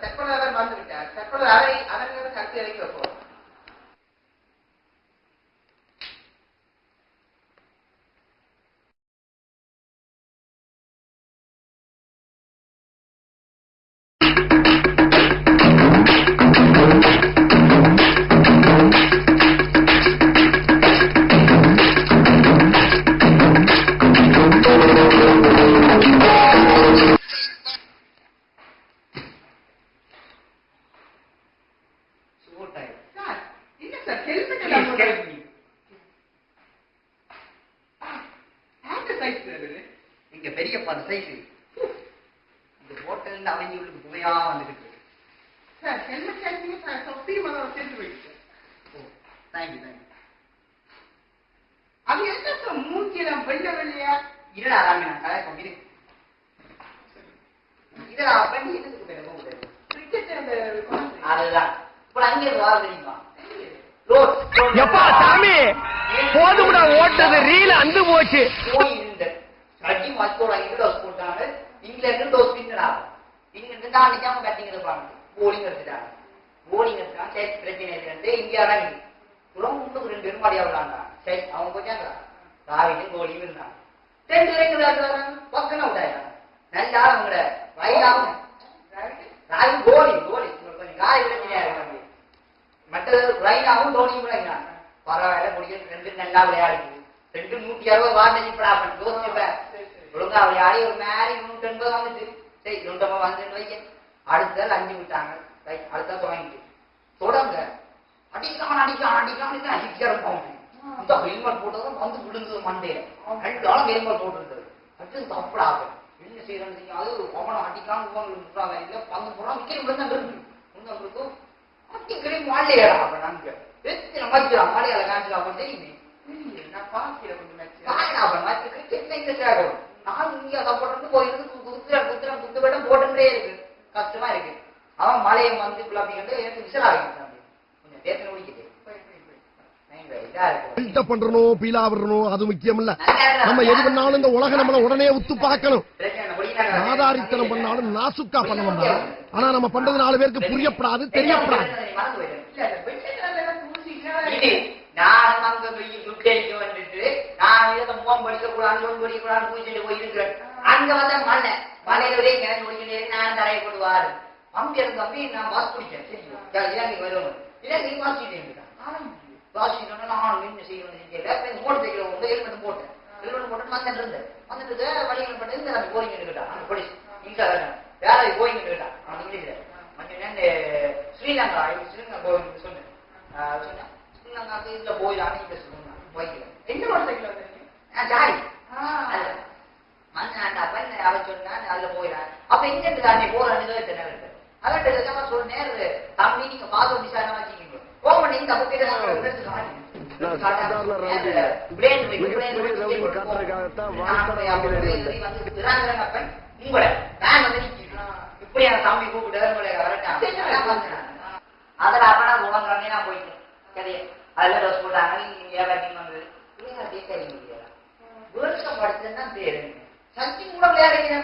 தற்கொலை வந்துவிட்டார். தற்கொலை அதற்கு கருத்து இறக்கி வைப்போம். இங்க பெரியப்பா சைஸ் இந்த ஹோட்டல் அவங்களுக்கு புகையா வந்துகிட்டு அது என்ன மூக்கிலம் வெள்ள வெள்ளையா இருடா ராமினா கலாய்ப்போம் இரு இதா பண்ணி எதுக்கு பேர போகுது அதுதான் இப்ப அங்கே வார தெரியுமா எப்பா சாமி போதும்டா ஓட்டது ரீல் அந்து போச்சு போய் இருந்த கட்டி மத்தோட டோஸ் போட்டாங்க இங்கிலாந்து டோஸ் பின்னாங்க இங்கிருந்து தான் அடிக்காம பேட்டிங் எடுப்பாங்க போலிங் எடுத்துட்டாங்க போலிங் எடுத்தா சரி பிரச்சனை இல்லைன்னு இந்தியா தான் முன்னுக்கு 2 பேரும் மாடியா விடாங்க சரி அவங்க போச்சாங்க ராவிலும் கோலியும் இருந்தாங்க 2 பேரும் விளையாடுறாங்க பக்கம் விட்டாங்க நல்லா அவங்கள வயதாகும் ராவி கோலி கொஞ்சம் காய் பிரச்சனையா இருக்காங்க மற்றது ரைனாவும் தோனியும் விளையாடுறாங்க பரவாயில்ல முடியும் 2 நல்லா விளையாடுது 260 வார்த்தை ஒழுங்கா விளையாடி ஒரு மேலே 180 வந்துட்டு சரி 180 வந்துட்டு வைக்க அடுத்த 5 விட்டாங்க அடுத்த தொடங்கிட்டு தொடங்க அடிக்கலாம் இந்த ஹெல்மெட் போட்டதும் வந்து விழுந்தது மண்டையில 2 ஆளும் ஹெல்மெட் போட்டுருந்தது அடுத்து தப்படாக என்ன செய்யறது அது அவனை அடிக்கலாம் இல்லை பந்து போடுறான் விக்கெட் இருக்கும் அடிக்கடி மாலையா நாங்க எத்தனை மதிக்கலாம் மாலையால காமிக்கலாம் அப்படின்னு தெரியுமே கஷ்டமா இருக்கு அவன் மலையை வந்து எனக்கு விசலா கொஞ்சம் பேசணும் முடிக்குது பண்றணும் பீலா விடணும் அது முக்கியம் இல்ல நம்ம எது பண்ணாலும் இந்த உலகம் நம்மள உடனே உத்து பார்க்கணும் ஆதாரித்தனம் பண்ணாலும் நாசுக்கா பண்ணணும் ஆனா நம்ம பண்றது 4 பேருக்கு புரியப்படாது தெரியப்படாது நான் அங்க சுட்டேரிக்க வந்துட்டு நான் இதை முகம் படிக்கக்கூடாது பூச்சிட்டு போயிருக்கிறேன் அங்க வந்த மலையில ஒரே கிணறு முடிக்கிட்டே நான் தரையை போடுவாரு அம்பி இருந்து தம்பி நான் வாசி பிடிச்சேன் இலங்கை வருவோம் இலங்கை வாசிட்டேன் வாசிட்டோன்னா நான் என்ன செய்யணும் மோட்டர் சைக்கிள் வந்து ஹெல்மெட் போட்டேன் ஹெல்மெட் போட்டு வந்துட்டு வழிகள் பண்ணி இந்த நம்ம போயிங்க கேட்டான் அந்த போலீஸ் இங்க வேற போயிங்க கேட்டான் அவன் இங்கிலீஷ்ல ஸ்ரீலங்கா போய் சொன்னேன் இதுல போயிடலாம் போய்க்கல எந்த மோட்டர் சைக்கிள் வந்து ஜாரி அவன் சொன்னான் அதுல போயிடான் அப்ப எங்க தாண்டி போறான்னு தெரியல அவன் சொல்ல நேரம் தம்பி நீங்க பாதம் விசாரணை வச்சுக்கீங்க போக நீங்க உங்களை நான் வந்து இப்படியான தம்பி கூப்பிட்டு அதுல அப்பனா உணங்குறானே நான் போயிட்டேன் சரி அதுல ட்ரெஸ் போட்டாங்க ஏகாட்டிங் வந்தது விளையாட்டே தெரிய முடியாது வேர்ல்ட் படிச்சதுதான் பேரு சச்சின் கூட விளையாடுறீங்க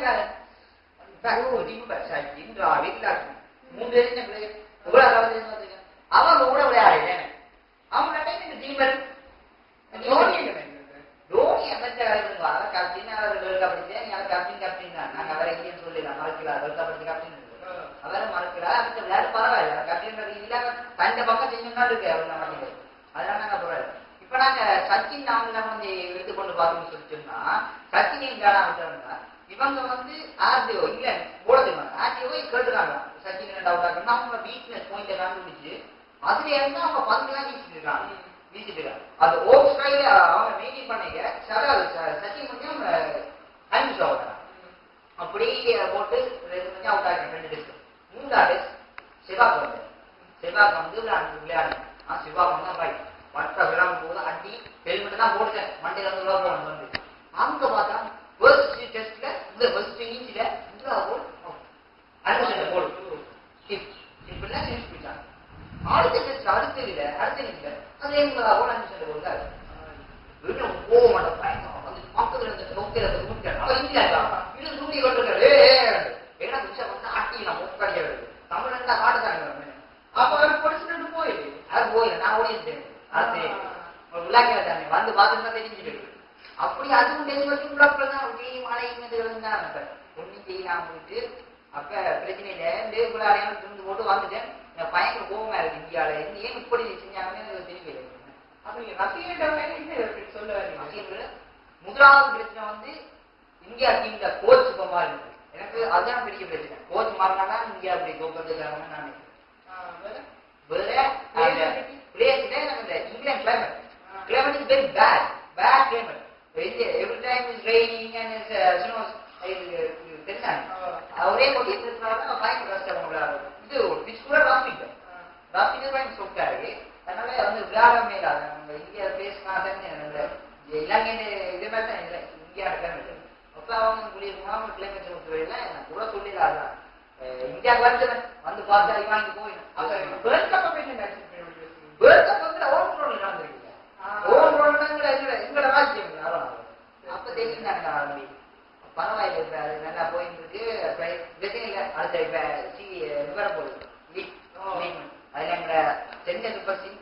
சச்சின் டிராவிட் லட்சுமி 3 பேரும் அவங்க கூட விளையாடுறேன் அவங்க டீமர் தோனி அமைச்ச கேப்டன் அவர் வேர்ல்ட் கப் படிச்சேன் கேப்டன் தான் நாங்க அவரை எங்கேயும் சொல்லலாம் மறக்கிறார் வேர்ல்ட் கப் படிச்ச கேப்டன் அவரை மறக்கிறார் அதுக்கு விளையாடு பரவாயில்ல கேப்டன் இல்லாம தந்த பக்கம் செஞ்சோம்னா இருக்கு அவர் நம்ம அதனால நாங்க போறாரு இப்ப நாங்க சச்சின் நாங்க வந்து எடுத்துக்கொண்டு பார்த்தோம்னு சொல்லிட்டோம்னா சச்சினை விளையாடாமட்டோம்னா இவங்க வந்து ஆர்டிஓ இல்ல போடுதுங்க ஆர்டிஓ கேட்டுறாங்க சச்சின் டவுட் ஆகணும்னா அவங்க வீக்னஸ் பாயிண்ட கண்டுபிடிச்சு அதுல இருந்து அவங்க பந்துலாம் வீசிட்டு இருக்காங்க அந்த ஓவர் ஸ்டைல அவங்க மெயின்டைன் பண்ணீங்க சச்சின் கொஞ்சம் 5 அவுட் அப்படியே போட்டு 2 அவுட் ஆகிட்டு 2 டெஸ்ட் 3வது சிவாக் வந்து விளையாடு சிவாக் வந்து ரைட் மற்ற விளையாடும் போது அடி ஹெல்மெட் தான் போட்டுட்டேன் மண்டையில வந்து உள்ள போகணும் வந்து அங்க பார்த்தா ஃபர்ஸ்ட் டெஸ்ட்ல இந்த ஃபர்ஸ்ட் இன்னிங்ஸ்ல அடுத்த போடு இப்படிலாம் செஞ்சு போயிட்டாங்க அடுத்த டெஸ்ட் அடுத்த இல்ல அது எங்க போல 5 சென்ட் போடுறாரு வீட்டுல போக மாட்டேன் வந்து பக்கத்துல இருந்த நோக்கில அவன் இந்தியா இது தூண்டி கொண்டிருக்காரு ஏன்னா வந்து அட்டி நான் முக்காடியாது உள்ளாக்கல தானே வந்து பார்த்துட்டு தெரிஞ்சுட்டு அப்படி அதுவும் டெலிவரி உள்ளப்பதான் மழை தான் ஒன்னும் செய்யலாம் போயிட்டு அப்ப பிரச்சனை இல்லை தேவகுலாரையான துண்டு போட்டு வந்துட்டேன். பயங்கர கோபமா இருக்கு இந்தியாவில இருந்து ஏன் இப்படி செஞ்சாங்கன்னு தெரியல. அப்படி ரசிகர்கள் சொல்ல முதலாவது பிரச்சனை வந்து இந்தியா டீம்ல கோச் சுபமா இருக்கு. எனக்கு அதுதான் பெரிய பிரச்சனை. கோச் மாறினா இந்தியா அப்படி தோக்கிறதுக்காக நான் வேற பிளேஸ்ல எனக்கு இந்த England climate is very bad climate. Every time is raining and snows. ஒரே கொட்டிட்டு இருக்கிறாங்க பயங்கர கஷ்டம். இது பிச் கூட ராப்பிங்க பயங்கர சொக்கா இருக்கு. அதனால வந்து விளையாடமே இல்லாத நம்ம இந்தியா பேசினா இலங்கை இதே மாதிரி தான் இல்லை இந்தியா கிளைமேட். அப்ப அவங்க குளிர்மா கிளைமேட் நான் கூட சொல்லிடாத இந்தியா வந்து பார்த்தா வாங்கி போயிடும். வேர்ல்ட் கப் வந்து ஓன் ரோட்ல நடந்திருக்கு. ஓன் ரோட்ல எங்களோட ராஜ்யம் அப்ப தெரியும் பரவாயில்ல. இப்ப அது நல்லா போயிட்டு இருக்கு. பிரச்சனை இல்லை. அடுத்த இப்ப விவரம் போகுது அதுல எங்களோட Chennai super king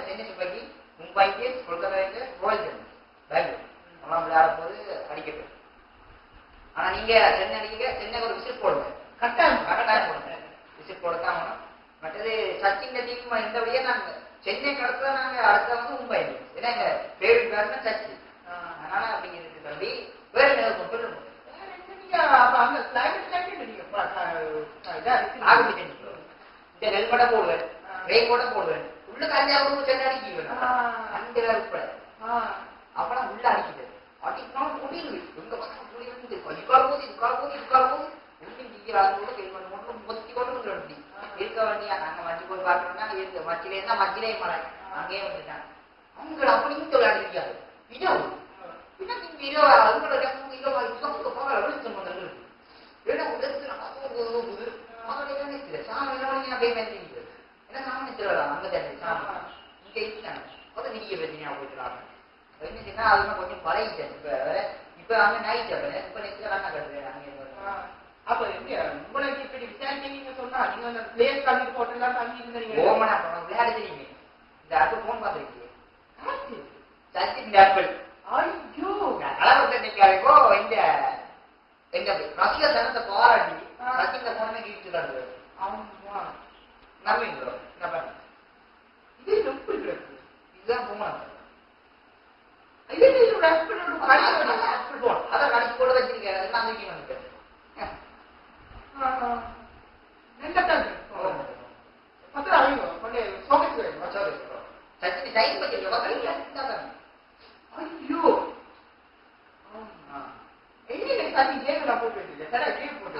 Chennai super king Mumbai Indians Kolkata royal challengers Bangalore அவெல்லாம் விளையாட போது அடிக்கட்டும். ஆனா நீங்க சென்னை அடிக்க சென்னை ஒரு விசிட் போடுங்க. கட்டாயம் போடுங்க. விசிட் போடத்தான் ஆகணும். மற்றது சச்சின் டீம் இந்த வழியா நாங்க சென்னை கடத்துல நாங்க அடுத்த வந்து மும்பை இந்தியன்ஸ். ஏன்னா எங்க ஃபேவரட் பேட்ஸ்மேன் சச்சின். அதனால அப்படிங்கிறது தம்பி வேற சொல்லுங்க. இந்த நெல்மடை போடுவேன் ரெயின் கூட போடுவேன் உள்ள கஞ்சாவும் சென்னை அடிக்குவேன் அந்த உட்பட அப்பெல்லாம் உள்ள அடிக்குது அடிக்கணும் முடியுது எங்க பக்கம் புரியுது இதுக்கால போது ஒன்றும் டிக்கிறாங்க ஹெல்மெட் மட்டும் மொத்தி கொண்டு வண்டி இருக்க வண்டியா நாங்க வண்டி போய் பார்க்கணும்னா இருக்கு மச்சிலே இருந்தா மச்சிலே மழை அங்கேயே வந்துட்டாங்க. அவங்க அப்படியும் விளையாடிருக்காரு இரவு இரவு அவங்களோட போகிற வெளிச்சம் வந்து ஏன்னா உலகத்துல சாமி ஏன்னா சாமி திருவிழா அங்க சாமி இங்க இருக்காங்க அப்ப நீங்க பிரச்சனையா போயிட்டு என்னச்சுன்னா அதெல்லாம் கொஞ்சம் பழகிட்டேன். இப்ப அங்க நைட் இப்ப நெக்ஸ்ட் வேணா கட்டுறேன் அங்கே. அப்ப உங்களுக்கு இப்படி விசாரிச்சீங்க சொன்னா நீங்க அந்த பிளேஸ் கல்வி போட்டெல்லாம் தங்கி இருந்தீங்க ஓமனா விளையாட தெரியுமே. இந்த ஆப்பிள் போன் பார்த்துருக்கீங்க சச்சின் ஆப்பிள் ஐயோ அளவுக்கோ இந்த எங்க ரசிகர் தனத்தை போராடி ரசிகர் போனமே கீழ்த்துறாரு. ஆமா நம்புவீங்களோ இது ரொம்ப இருக்கு. இதுதான் போகணும். அதான் கடைசி போட வச்சிருக்காரு. அதெல்லாம் தூக்கி வந்துட்டேன். சச்சின் சைன் வச்சிருக்கேன். ஐயோ தண்ணி கேம்ல போட்டு கேம் போட்டு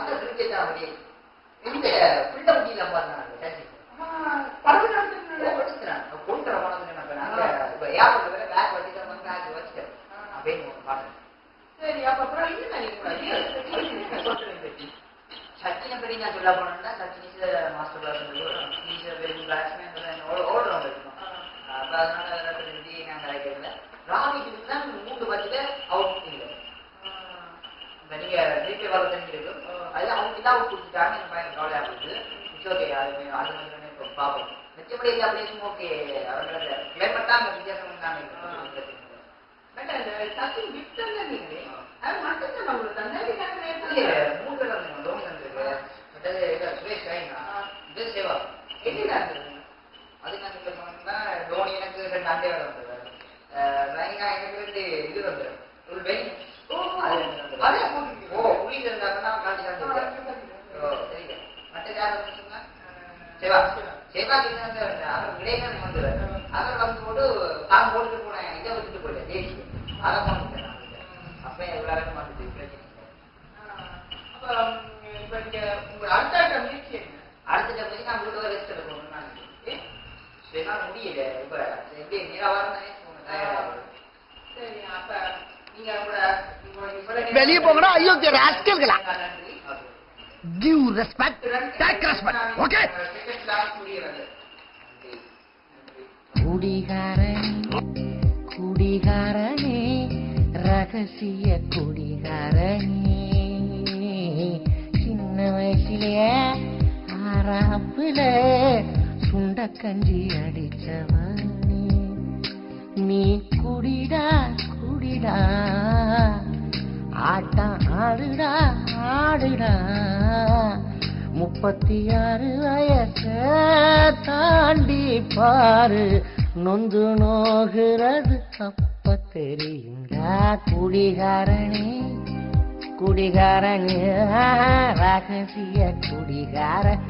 சரி அப்ப சச்சினை படி நான் சொல்ல போனேன்னா சச்சின் மாஸ்டர் பேட்ஸ்மேன் ஓடுறவங்க இருக்கும். அப்ப அதனால நான் கிடைக்கிறதுல ராபிக்கு தான் 3 பட்சத்துல அவுட் இல்லை. நீங்க ஜிபே வர தண்ணி இருக்கும் அது அவங்க தான் அவுட் கொடுத்துட்டாங்க. எனக்கு பயங்கர கவலையா போகுது. ஓகே அது வந்து பார்ப்போம். மிச்சப்படி எல்லா பிளேஸும் ஓகே. அவங்களோட கிளைமேட் தான் வித்தியாசம் தான் இருக்கு. சச்சின் விட்டங்க நீங்களே அது மட்டும் தான் உங்களுக்கு தந்தாங்க 3 பேர் வந்து தோனி வந்திருக்கு. மற்றது சுரேஷ் ரெய்னா இது சேவா என்ன அது நான் சொன்னா தோனி எனக்கு 2 ஆண்டே வேலை வந்தது. ரெய்னா எனக்கு 2 இது வந்தது ஒரு பெயின் அதே புள்ளி இருந்தாங்கன்னா காட்டி தான் சரிங்க. மற்ற யாரும் சொன்னா சேவா அவர் விளையாட்டு வந்துடுறாரு. அவர் வந்து போட்டு தான் போட்டுட்டு போனேன் இதை வச்சுட்டு போயிட்டேன் தேசிய அதை போனேன். அப்ப எல்லாரும் வந்துட்டு அப்ப இப்ப நீங்க உங்க அடுத்த முயற்சி என்ன? அடுத்த போய் நான் வீட்டு ரெஸ்ட் எடுக்கணும்னு நான் முடியல. இப்ப எப்படி நிலவரம் தானே போனேன். சரி அப்ப நீங்க வெளியே போங்கடா அயோத்தியோட ஆஸ்கல்களா. Give respect, take respect. Okay? குடிகாரனே ரகசிய குடிகாரனே சின்ன வயசுலயே ஆறாப்புல சுண்டக்கஞ்சி அடிச்சவனே நீ குடிடா குடிடா ஆட்டம் ஆடுடா ஆடுடா 36 வயசு தாண்டி பாரு நொந்து நோகிறது அப்ப தெரியுங்களா குடிகாரனே குடிகாரனே ரகசிய குடிகாரன்